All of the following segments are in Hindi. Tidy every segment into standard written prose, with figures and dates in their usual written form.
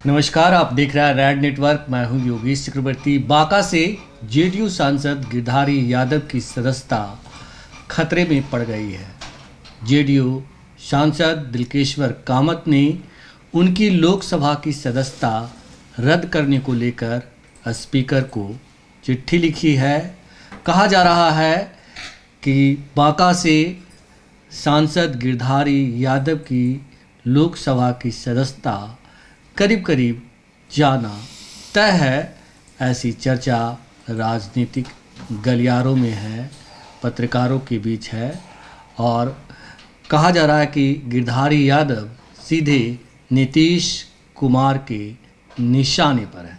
नमस्कार, आप देख रहे हैं रेड नेटवर्क। मैं हूं योगेश चक्रवर्ती। बांका से जेडीयू सांसद गिरधारी यादव की सदस्यता खतरे में पड़ गई है। जेडीयू सांसद दिलकेश्वर कामत ने उनकी लोकसभा की सदस्यता रद्द करने को लेकर स्पीकर को चिट्ठी लिखी है। कहा जा रहा है कि बांका से सांसद गिरधारी यादव की लोकसभा की सदस्यता करीब करीब जाना तय है। ऐसी चर्चा राजनीतिक गलियारों में है, पत्रकारों के बीच है और कहा जा रहा है कि गिरधारी यादव सीधे नीतीश कुमार के निशाने पर है।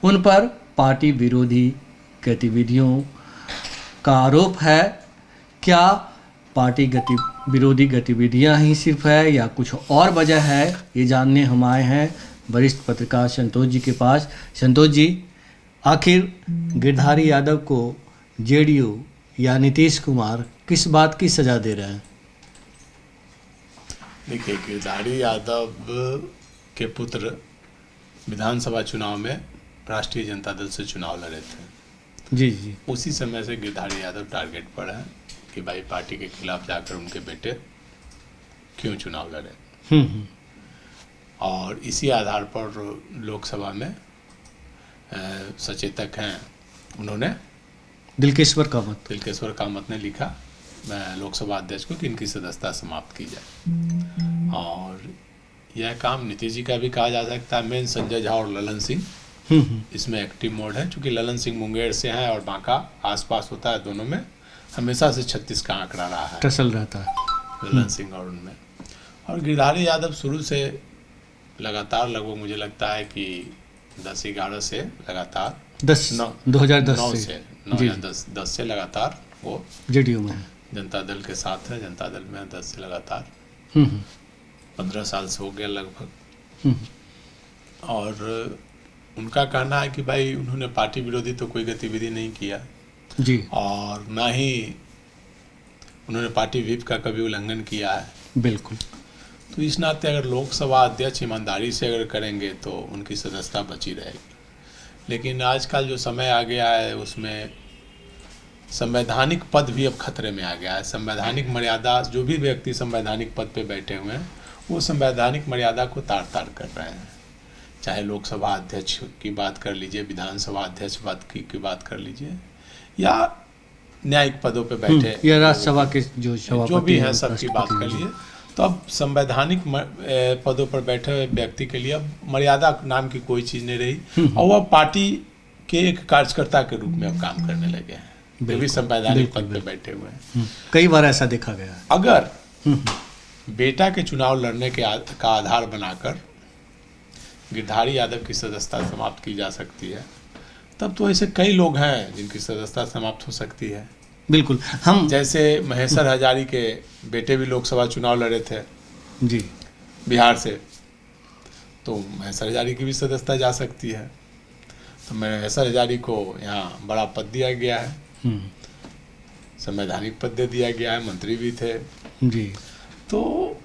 उन पर पार्टी विरोधी गतिविधियों का आरोप है। क्या पार्टी विरोधी गतिविधियां ही सिर्फ है या कुछ और वजह है, ये जानने हम आए हैं वरिष्ठ पत्रकार संतोष जी के पास। संतोष जी, आखिर गिरधारी यादव को जेडीयू या नीतीश कुमार किस बात की सजा दे रहे हैं? देखिए, गिरधारी यादव के पुत्र विधानसभा चुनाव में राष्ट्रीय जनता दल से चुनाव लड़े थे। जी। उसी समय से गिरधारी यादव टारगेट पर है कि भाई पार्टी के खिलाफ जाकर उनके बेटे क्यों चुनाव लड़े। और इसी आधार पर लोकसभा में सचेतक हैं उन्होंने दिलकेश्वर कामत ने लिखा लोकसभा अध्यक्ष को कि इनकी सदस्यता समाप्त की जाए। और यह काम नीतीश जी का भी कहा जा सकता है। मेन संजय झा और ललन सिंह इसमें एक्टिव मोड है, क्योंकि ललन सिंह मुंगेर से हैं और बांका आसपास होता है। दोनों में हमेशा से 36 का आंकड़ा रहा है, टसल रहता है ललन सिंह और उनमें। और गिरधारी यादव शुरू से लगातार लगभग मुझे लगता है कि 10-11 से लगातार 2010 से लगातार वो जेडीयू में जनता दल के साथ है। जनता दल में 10 से लगातार 15 साल से हो गया लगभग। और उनका कहना है कि भाई उन्होंने पार्टी विरोधी तो कोई गतिविधि नहीं किया जी, और ना ही उन्होंने पार्टी व्हिप का कभी उल्लंघन किया है। बिल्कुल। तो इस नाते अगर लोकसभा अध्यक्ष ईमानदारी से अगर करेंगे तो उनकी सदस्यता बची रहेगी। लेकिन आजकल जो समय आ गया है उसमें संवैधानिक पद भी अब खतरे में आ गया है। संवैधानिक मर्यादा, जो भी व्यक्ति संवैधानिक पद पे बैठे हुए हैं वो संवैधानिक मर्यादा को तार तार कर रहे हैं। चाहे लोकसभा अध्यक्ष की बात कर लीजिए, विधानसभा अध्यक्ष पद की बात कर लीजिए, या न्यायिक पदों पे बैठे या राज्यसभा के जो भी है सबकी बात कर लिए। तो अब संवैधानिक पदों पर बैठे हुए व्यक्ति के लिए अब मर्यादा नाम की कोई चीज़ नहीं रही और वह पार्टी के एक कार्यकर्ता के रूप में अब काम करने लगे हैं, जो भी संवैधानिक पद पे बैठे हुए हैं। कई बार ऐसा देखा गया है। अगर बेटा के चुनाव लड़ने का आधार बनाकर गिरधारी यादव की सदस्यता समाप्त की जा सकती है, तब तो ऐसे कई लोग हैं जिनकी सदस्यता समाप्त हो सकती है। बिल्कुल। हम जैसे महेश्वर हजारी के बेटे भी लोकसभा चुनाव लड़े थे जी बिहार से, तो महेश्वर हजारी की भी सदस्यता जा सकती है। तो महेश्वर हजारी को यहाँ बड़ा पद दिया गया है, संवैधानिक पद दे दिया गया है, मंत्री भी थे जी। तो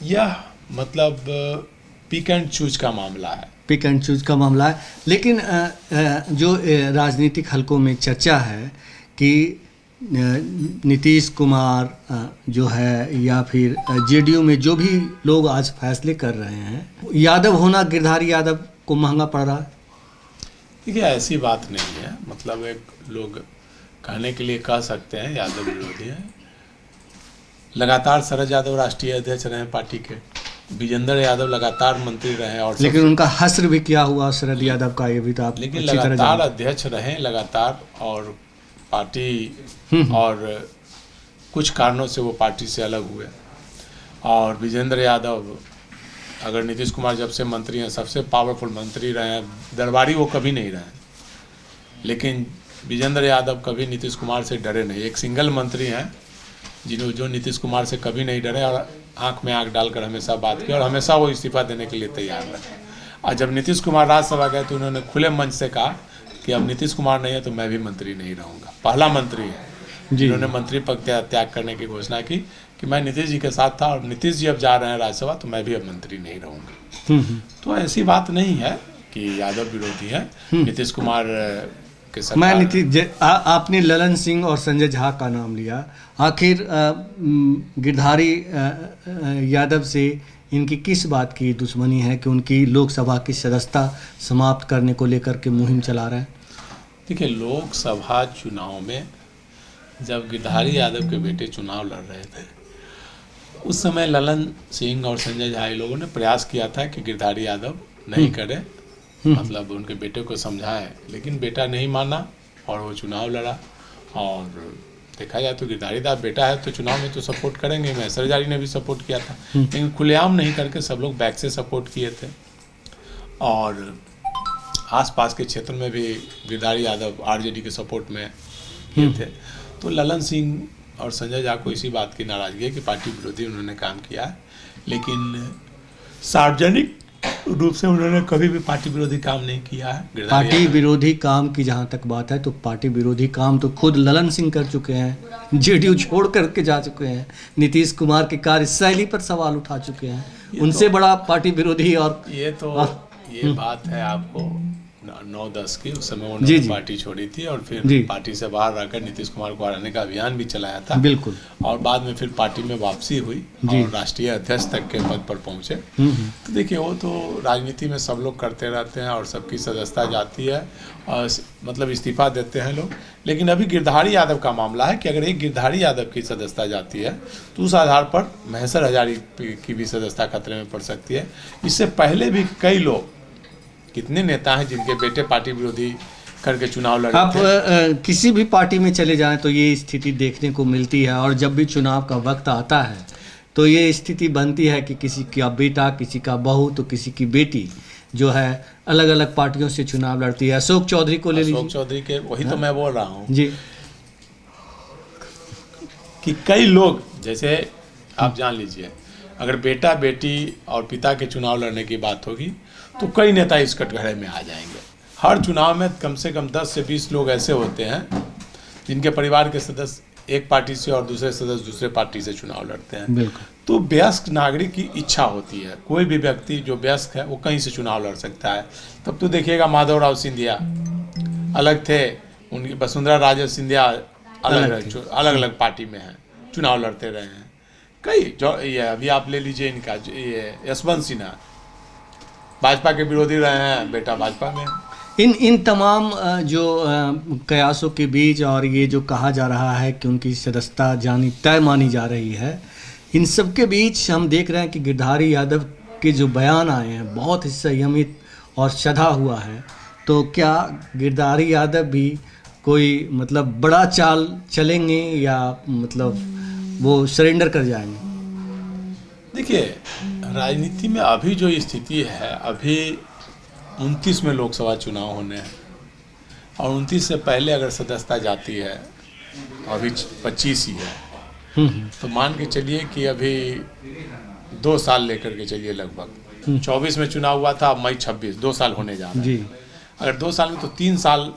यह मतलब पिक एंड चूज का मामला है। पिक एंड चूज का मामला है। लेकिन जो राजनीतिक हलकों में चर्चा है कि नीतीश कुमार जो है या फिर जेडीयू में जो भी लोग आज फैसले कर रहे हैं, यादव होना गिरधारी यादव को महंगा पड़ रहा है। देखिए, ऐसी बात नहीं है। मतलब एक लोग कहने के लिए कह सकते हैं यादव विरोधी है। लगातार शरद यादव राष्ट्रीय अध्यक्ष रहे पार्टी के, विजेंद्र यादव लगातार मंत्री रहे, और लेकिन उनका हस्र भी किया हुआ शरद यादव का, ये भी तो आप लेकिन लगातार अध्यक्ष रहे लगातार, और पार्टी और कुछ कारणों से वो पार्टी से अलग हुए। और विजेंद्र यादव अगर नीतीश कुमार जब से मंत्री हैं सबसे पावरफुल मंत्री रहे हैं, दरबारी वो कभी नहीं रहे। लेकिन विजेंद्र यादव कभी नीतीश कुमार से डरे नहीं। एक सिंगल मंत्री हैं जो नीतीश कुमार से कभी नहीं डरे और आंख में आंख डालकर हमेशा बात की, और हमेशा वो इस्तीफा देने के लिए तैयार रहे। और जब नीतीश कुमार राज्यसभा गए तो उन्होंने खुले मंच से कहा कि अब नीतीश कुमार नहीं है तो मैं भी मंत्री नहीं रहूँगा। पहला मंत्री है जिन्होंने मंत्री पद त्याग करने की घोषणा की कि मैं नीतीश जी के साथ था और नीतीश जी अब जा रहे हैं राज्यसभा तो मैं भी अब मंत्री नहीं रहूँगा। तो ऐसी बात नहीं है कि यादव विरोधी है। नीतीश कुमार के मैं सरकार आपने ललन सिंह और संजय झा का नाम लिया। आखिर गिरधारी यादव से इनकी किस बात की दुश्मनी है कि उनकी लोकसभा की सदस्यता समाप्त करने को लेकर के मुहिम चला रहे हैं? देखिए, लोकसभा चुनाव में जब गिरधारी यादव के बेटे चुनाव लड़ रहे थे, उस समय ललन सिंह और संजय झा लोगों ने प्रयास किया था कि गिरधारी यादव नहीं करे, मतलब उनके बेटे को समझाए, लेकिन बेटा नहीं माना और वो चुनाव लड़ा। और देखा जाए तो गिरधारी दास बेटा है तो चुनाव में तो सपोर्ट करेंगे। महेश्वर जारी ने भी सपोर्ट किया था, लेकिन खुलेआम नहीं करके सब लोग बैक से सपोर्ट किए थे। और आसपास के क्षेत्र में भी गिरधारी यादव आरजेडी के सपोर्ट में किए थे। तो ललन सिंह और संजय झा को इसी बात की नाराजगी है कि पार्टी विरोधी उन्होंने काम किया है, लेकिन सार्वजनिक रूप से उन्होंने कभी भी पार्टी विरोधी काम नहीं किया है। पार्टी विरोधी काम की जहाँ तक बात है तो पार्टी विरोधी काम तो खुद ललन सिंह कर चुके हैं, जेडीयू छोड़ करके जा चुके हैं, नीतीश कुमार की कार्यशैली पर सवाल उठा चुके हैं। उनसे बड़ा पार्टी विरोधी और ये बात है आपको 9-10 की, उस समय उन्होंने पार्टी छोड़ी थी और फिर पार्टी से बाहर रहकर नीतीश कुमार को हराने का अभियान भी चलाया था। बिल्कुल। और बाद में फिर पार्टी में वापसी हुई और राष्ट्रीय अध्यक्ष तक के पद पर पहुंचे। तो देखिए, वो तो राजनीति में सब लोग करते रहते हैं और सबकी सदस्यता जाती है और मतलब इस्तीफा देते हैं लोग। लेकिन अभी गिरधारी यादव का मामला है कि अगर एक गिरधारी यादव की सदस्यता जाती है तो उस आधार पर महेश्वर हजारी की भी सदस्यता खतरे में पड़ सकती है। इससे पहले भी कई लोग, कितने नेता हैं जिनके बेटे पार्टी विरोधी करके चुनाव लड़े। आप किसी भी पार्टी में चले जाएं तो ये स्थिति देखने को मिलती है, और जब भी चुनाव का वक्त आता है तो ये स्थिति बनती है कि किसी का बेटा, किसी का बहू, तो किसी की बेटी जो है अलग अलग पार्टियों से चुनाव लड़ती है। अशोक चौधरी को ले लीजिए। अशोक चौधरी के वही तो मैं बोल रहा हूँ जी, कि कई लोग, जैसे आप जान लीजिए, अगर बेटा बेटी और पिता के चुनाव लड़ने की बात होगी तो कई नेता इस कटघरे में आ जाएंगे। हर चुनाव में कम से कम 10 से 20 लोग ऐसे होते हैं जिनके परिवार के सदस्य एक पार्टी से और दूसरे सदस्य दूसरे पार्टी से चुनाव लड़ते हैं। बिल्कुल। तो वयस्क नागरिक की इच्छा होती है, कोई भी व्यक्ति जो वयस्क है वो कहीं से चुनाव लड़ सकता है। तब तो देखिएगा, माधवराव सिंधिया अलग थे, उनकी वसुंधरा राजे सिंधिया अलग अलग पार्टी में हैं, चुनाव लड़ते रहे हैं कई। जो ये अभी आप ले लीजिए, इनका ये यशवंत सिन्हा भाजपा के विरोधी रहे हैं, बेटा भाजपा में। इन तमाम जो कयासों के बीच और ये जो कहा जा रहा है कि उनकी सदस्यता जानी तय मानी जा रही है, इन सब के बीच हम देख रहे हैं कि गिरधारी यादव के जो बयान आए हैं बहुत ही संयमित और सधा हुआ है। तो क्या गिरधारी यादव भी कोई मतलब बड़ा चाल चलेंगे या मतलब वो सरेंडर कर जाएंगे? देखिए, राजनीति में अभी जो स्थिति है, अभी 29 में लोकसभा चुनाव होने हैं और 29 से पहले अगर सदस्यता जाती है, अभी 25 ही है, तो मान के चलिए कि अभी 2 साल लेकर के चलिए, लगभग 24 में चुनाव हुआ था, मई 26, 2 साल होने जा रहे हैं। अगर 2 साल में तो 3 साल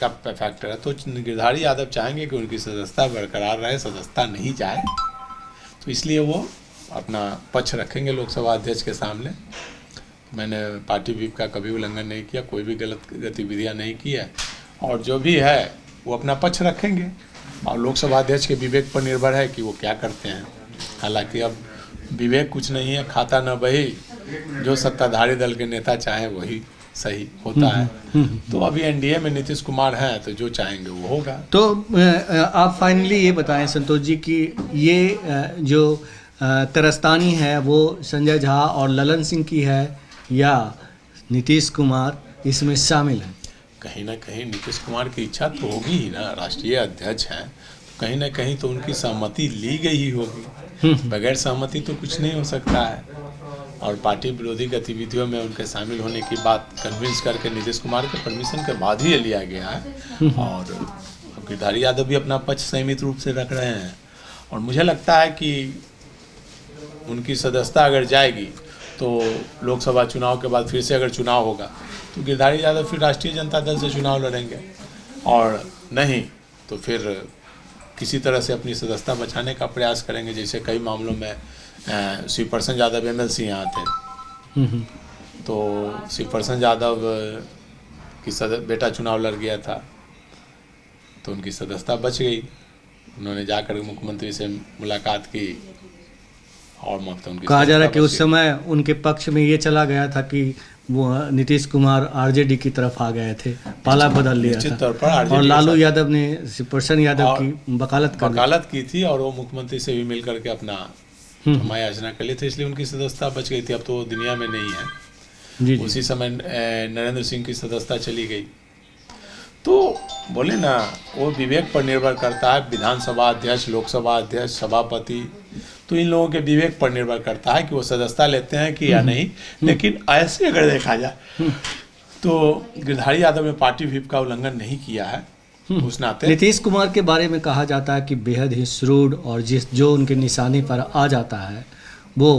का फैक्टर है। तो गिरधारी यादव चाहेंगे कि उनकी सदस्यता बरकरार रहे, सदस्यता नहीं जाए, तो इसलिए वो अपना पक्ष रखेंगे लोकसभा अध्यक्ष के सामने। मैंने पार्टी व्हिप का कभी उल्लंघन नहीं किया, कोई भी गलत गतिविधियां नहीं की है, और जो भी है वो अपना पक्ष रखेंगे और लोकसभा अध्यक्ष के विवेक पर निर्भर है कि वो क्या करते हैं। हालांकि अब विवेक कुछ नहीं है, खाता न बही, जो सत्ताधारी दल के नेता चाहे वही सही होता है। तो अभी एनडीए में नीतीश कुमार हैं, तो जो चाहेंगे वो होगा। तो आप फाइनली ये बताएं संतोष जी कि ये जो तरस्तानी है वो संजय झा और ललन सिंह की है या नीतीश कुमार इसमें शामिल है? कहीं ना कहीं नीतीश कुमार की इच्छा तो होगी ही ना, राष्ट्रीय अध्यक्ष हैं, कहीं ना कहीं तो उनकी सहमति ली गई ही होगी। बगैर सहमति तो कुछ नहीं हो सकता है। और पार्टी विरोधी गतिविधियों में उनके शामिल होने की बात कन्विंस करके नीतीश कुमार के परमिशन के बाद ही ये लिया गया है। और गिरधारी यादव भी अपना पक्ष संयमित रूप से रख रहे हैं और मुझे लगता है कि उनकी सदस्यता अगर जाएगी तो लोकसभा चुनाव के बाद फिर से अगर चुनाव होगा तो गिरधारी यादव फिर राष्ट्रीय जनता दल से चुनाव लड़ेंगे, और नहीं तो फिर किसी तरह से अपनी सदस्यता बचाने का प्रयास करेंगे, जैसे कई मामलों में शिवप्रसन्न यादव MLC यहाँ थे। तो शिवप्रसन्न यादव की बेटा चुनाव लड़ गया था, तो उनकी सदस्यता बच गई। उन्होंने जाकर मुख्यमंत्री से मुलाकात की और मतलब उनकी कहा जा रहा है कि सदस्यता उस बच समय उनके पक्ष में ये चला गया था कि वो नीतीश कुमार आरजेडी की तरफ आ गए थे, पाला बदल लिया निश्चित था तौर पर आरजेडी और के लालू साथ यादव ने शिवप्रसन्न यादव और की वकालत की थी और वो मुख्यमंत्री से भी मिल करके अपना क्षमा याचना कर लिए थे, इसलिए उनकी सदस्यता बच गई थी। अब तो वो दुनिया में नहीं है। जी जी। उसी समय नरेंद्र सिंह की सदस्यता चली गई। तो बोले ना, वो विवेक पर निर्भर करता है। विधानसभा अध्यक्ष, लोकसभा अध्यक्ष, सभापति, तो इन लोगों के विवेक पर निर्भर करता है कि वो सदस्यता लेते हैं कि या नहीं। लेकिन ऐसे अगर देखा जाए तो गिरधारी यादव ने पार्टी व्हिप का उल्लंघन नहीं किया है। उस नाते नीतीश कुमार के बारे में कहा जाता है कि बेहद ही श्रूड और जो उनके निशाने पर आ जाता है वो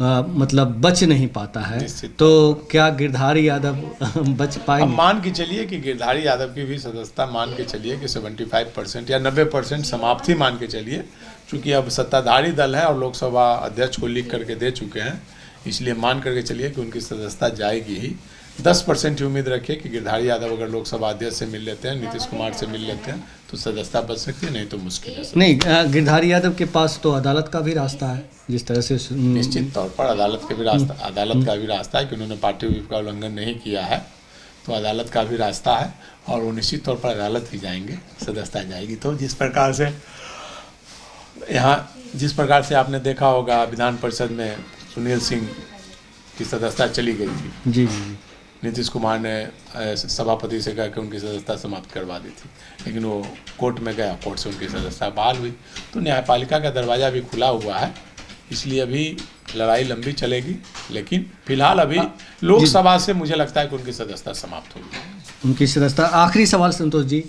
मतलब बच नहीं पाता है। निश्चित। तो क्या गिरधारी यादव बच अब पाएंगे? मान के चलिए कि गिरधारी यादव की भी सदस्यता मान के चलिए कि 75% या 90% समाप्त ही मान के चलिए, क्योंकि अब सत्ताधारी दल है और लोकसभा अध्यक्ष को लिख करके दे चुके हैं, इसलिए मान करके चलिए कि उनकी सदस्यता जाएगी ही। 10% की उम्मीद रखिए कि गिरधारी यादव अगर लोकसभा अध्यक्ष से मिल लेते हैं, नीतीश कुमार से मिल लेते हैं, तो सदस्यता बच सकती है, नहीं तो मुश्किल है। नहीं, गिरधारी यादव के पास तो अदालत का भी रास्ता है, जिस तरह से निश्चित तौर पर अदालत का भी रास्ता है कि उन्होंने पार्टी व्हिप का उल्लंघन नहीं किया है, तो अदालत का भी रास्ता है और वो निश्चित तौर पर अदालत ही जाएंगे, सदस्यता जाएगी। तो जिस प्रकार से आपने देखा होगा विधान परिषद में सुनील सिंह की सदस्यता चली गई थी। जी जी। नीतीश कुमार ने सभापति से कहा कि उनकी सदस्यता समाप्त करवा दी थी, लेकिन वो कोर्ट में गया, कोर्ट से उनकी सदस्यता बहाल हुई। तो न्यायपालिका का दरवाज़ा भी खुला हुआ है, इसलिए अभी लड़ाई लंबी चलेगी। लेकिन फिलहाल अभी लोकसभा से मुझे लगता है कि उनकी सदस्यता समाप्त होगी। उनकी सदस्यता। आखिरी सवाल संतोष जी,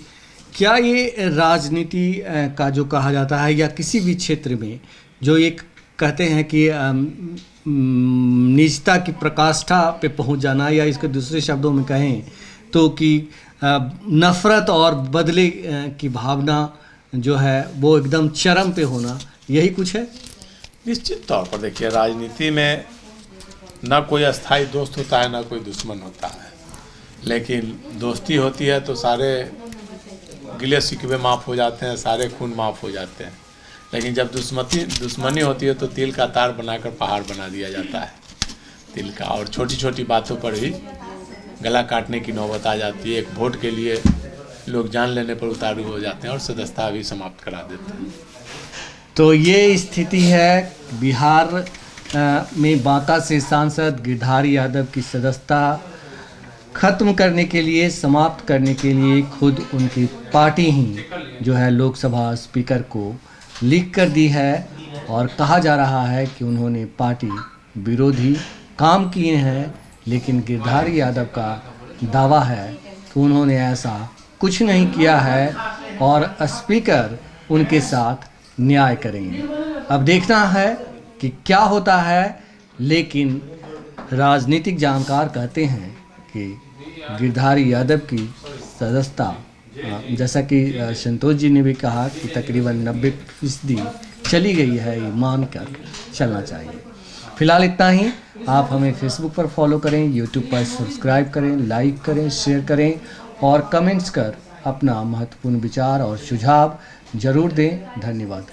क्या ये राजनीति का जो कहा जाता है या किसी भी क्षेत्र में जो एक कहते हैं कि निजता की प्रकाष्ठा पे पहुंच जाना, या इसके दूसरे शब्दों में कहें तो कि नफरत और बदले की भावना जो है वो एकदम चरम पे होना, यही कुछ है? निश्चित तौर पर देखिए, राजनीति में ना कोई अस्थाई दोस्त होता है, ना कोई दुश्मन होता है, लेकिन दोस्ती होती है तो सारे गिले शिकवे माफ़ हो जाते हैं, सारे खून माफ़ हो जाते हैं। लेकिन जब दुश्मनी होती है तो तिल का तार बनाकर पहाड़ बना दिया जाता है, तिल का, और छोटी छोटी बातों पर ही गला काटने की नौबत आ जाती है। एक वोट के लिए लोग जान लेने पर उतारू हो जाते हैं और सदस्यता भी समाप्त करा देते हैं। तो ये स्थिति है बिहार में बांका से सांसद गिरधारी यादव की सदस्यता खत्म करने के लिए, समाप्त करने के लिए खुद उनकी पार्टी ही जो है लोकसभा स्पीकर को लिख कर दी है, और कहा जा रहा है कि उन्होंने पार्टी विरोधी काम किए हैं। लेकिन गिरधारी यादव का दावा है कि उन्होंने ऐसा कुछ नहीं किया है और स्पीकर उनके साथ न्याय करेंगे। अब देखना है कि क्या होता है, लेकिन राजनीतिक जानकार कहते हैं कि गिरधारी यादव की सदस्यता, जैसा कि संतोष जी ने भी कहा कि तकरीबन 90% चली गई है, ये मानकर चलना चाहिए। फिलहाल इतना ही। आप हमें फेसबुक पर फॉलो करें, यूट्यूब पर सब्सक्राइब करें, लाइक करें, शेयर करें और कमेंट्स कर अपना महत्वपूर्ण विचार और सुझाव जरूर दें। धन्यवाद।